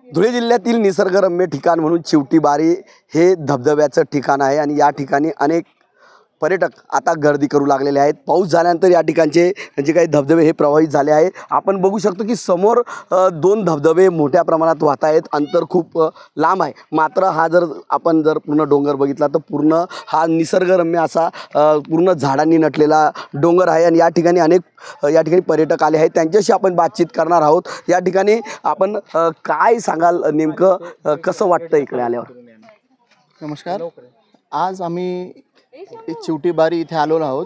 धुळे जिल्ह्यातील निसर्गरम्य ठिकाण म्हणून चिवटीबारी हे धबधब्याचं ठिकाण आहे आणि या ठिकाणी अनेक पर्यटक आता गर्दी करू लागलेले आहेत। पाऊस झाल्यानंतर या ठिकाणचे जे काही धबधबे हे प्रवाहित झाले आहेत। आपण बघू शकतो की समोर दोन धबधबे मोठ्या प्रमाणात वाहत आहेत। अंतर खूप लांब आहे, मात्र हा आपण जर पूर्ण डोंगर बघितला तर पूर्ण हा निसर्गरम्य असा पूर्ण झाडांनी नटलेला डोंगर आहे आणि या ठिकाणी पर्यटक आले आहेत, त्यांच्याशी आपण बातचीत करणार आहोत। या ठिकाणी आपण काय सांगाल, नेमकं कसं वाटतं इकडे आल्यावर? नमस्कार, आज आम्ही चिवटीबारी इथे आलेलो आहोत।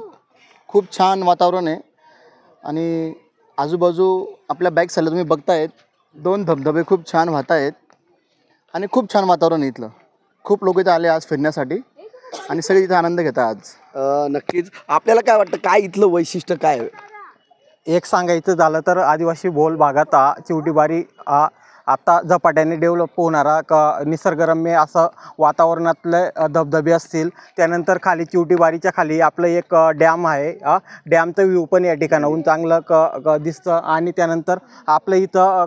खूप छान वातावरण आहे आणि आजूबाजू आपल्या बॅक साईडला तुम्ही बघतायत दोन धबधबे खूप छान वाहत आहेत आणि खूप छान वातावरण आहे इथलं। खूप लोक इथे आले आज फिरण्यासाठी आणि सगळे इथे आनंद घेतात आज। नक्कीच आपल्याला काय वाटतं, काय इथलं वैशिष्ट्य काय आहे? एक सांगायचं झालं तर आदिवासी बहुल भागात चिवटीबारी आता झपाट्याने डेव्हलप होणारा निसर्गरम्य असं वातावरणातले धबधबे असतील। त्यानंतर खाली चिवटीबारीच्या खाली आपलं एक डॅम आहे, डॅमचं व्ह्यू पण या ठिकाणाहून चांगलं दिसतं। आणि त्यानंतर आपलं इथं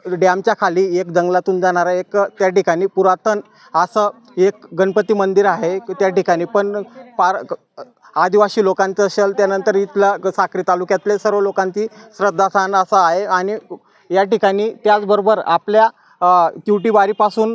डॅमच्या खाली एक जंगलातून जाणारा एक त्या ठिकाणी पुरातन असं एक गणपती मंदिर आहे। त्या ठिकाणी पण आदिवासी लोकांचं असेल, त्यानंतर इथल्या साक्री तालुक्यातले सर्व लोकांची श्रद्धास्थान असं आहे। आणि या ठिकाणी त्याचबरोबर आपल्या चिवटीबारीपासून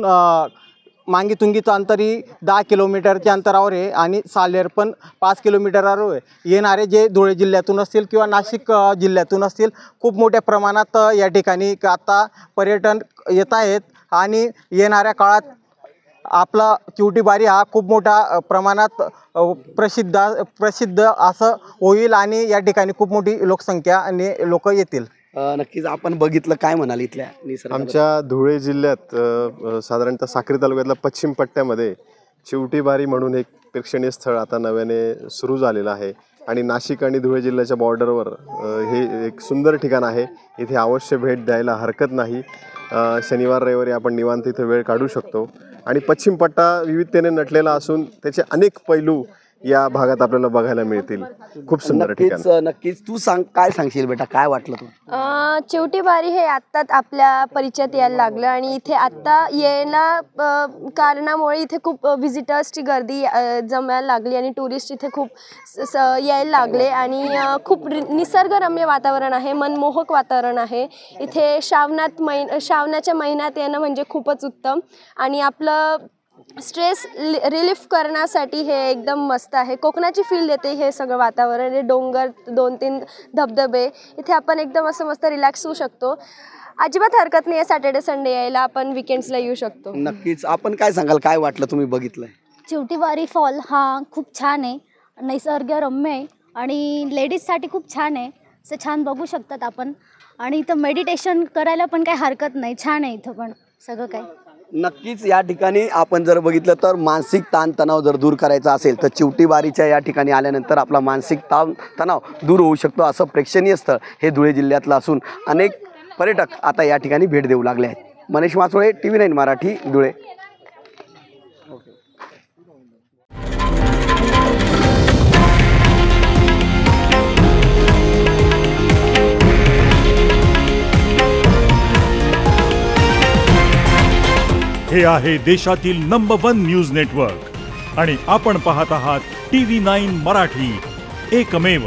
मांगीतुंगीचं अंतरही 10 किलोमीटरच्या अंतरावर आहे आणि सालेर पण 5 किलोमीटरवर आहे। येणारे जे धुळे जिल्ह्यातून असतील किंवा नाशिक जिल्ह्यातून असतील, खूप मोठ्या प्रमाणात या ठिकाणी आता पर्यटन येत आहेत आणि येणाऱ्या काळात आपला चिवटीबारी हा खूप मोठ्या प्रमाणात प्रसिद्ध असं होईल आणि या ठिकाणी खूप मोठी लोकसंख्या आणि लोक येतील। नक्कीच आपण बघितलं, काय म्हणाल इथल्या निसर्ग? आमच्या धुळे जिल्ह्यात साधारणतः साक्री तालुक्यातल्या पश्चिम पट्ट्यामध्ये चिवटीबारी म्हणून एक प्रेक्षणीय स्थळ आता नव्याने सुरू झालेलं आहे आणि नाशिक आणि धुळे जिल्ह्याच्या बॉर्डरवर हे एक सुंदर ठिकाण आहे। इथे अवश्य भेट द्यायला हरकत नाही। शनिवार रविवारी आपण निवांत इथे वेळ काढू शकतो आणि पश्चिम पट्टा विविधतेने नटलेला असून त्याचे अनेक पैलू या भागात आपल्याला बघायला मिळतील। खूप सुंदर ठिकाण। नक्कीच तू काय सांगशील बेटा, काय वाटलं तू? चिवटीबारी हे आत्ताच आपल्या परिचयात यायला लागलं आणि इथे आत्ता येण्या कारणामुळे इथे खूप व्हिजिटर्सची गर्दी जमायला लागली आणि टुरिस्ट इथे खूप यायला लागले आणि खूप निसर्गरम्य वातावरण आहे, मनमोहक वातावरण आहे इथे। श्रावणाच्या महिन्यात येणं म्हणजे खूपच उत्तम आणि आपलं स्ट्रेस रिलीफ करण्यासाठी हे एकदम मस्त आहे। कोकणाची फील देते हे सगळं वातावरण, हे डोंगर, 2-3 धबधबे, इथे आपण एकदम असं मस्त रिलॅक्स होऊ शकतो। अजिबात हरकत नाही आहे सॅटर्डे संडे यायला, आपण विकेंड्सला येऊ शकतो। नक्कीच आपण काय सांगाल, काय वाटलं, तुम्ही बघितलंय? चिवटीबारी फॉल हा खूप छान आहे, निसर्गरम्य आहे आणि लेडीजसाठी खूप छान आहे, असं छान बघू शकतात आपण। आणि इथं मेडिटेशन करायला पण काही हरकत नाही, छान आहे इथं पण सगळं काही। नक्कीच या ठिकाणी आपण जर बघितलं तर मानसिक ताणतणाव जर दूर करायचा असेल तर चिवटीबारीच्या या ठिकाणी आल्यानंतर आपला मानसिक तणाव दूर होऊ शकतो। असं प्रेक्षणीय स्थळ हे धुळे जिल्ह्यातलं असून अनेक पर्यटक आता या ठिकाणी भेट देऊ लागले आहेत। मनीष मासोळे, TV9 मराठी, धुळे। हे आहे देशातील नंबर 1 न्यूज नेटवर्क आणि आपण पाहत आहात TV9 मराठी, एकमेव।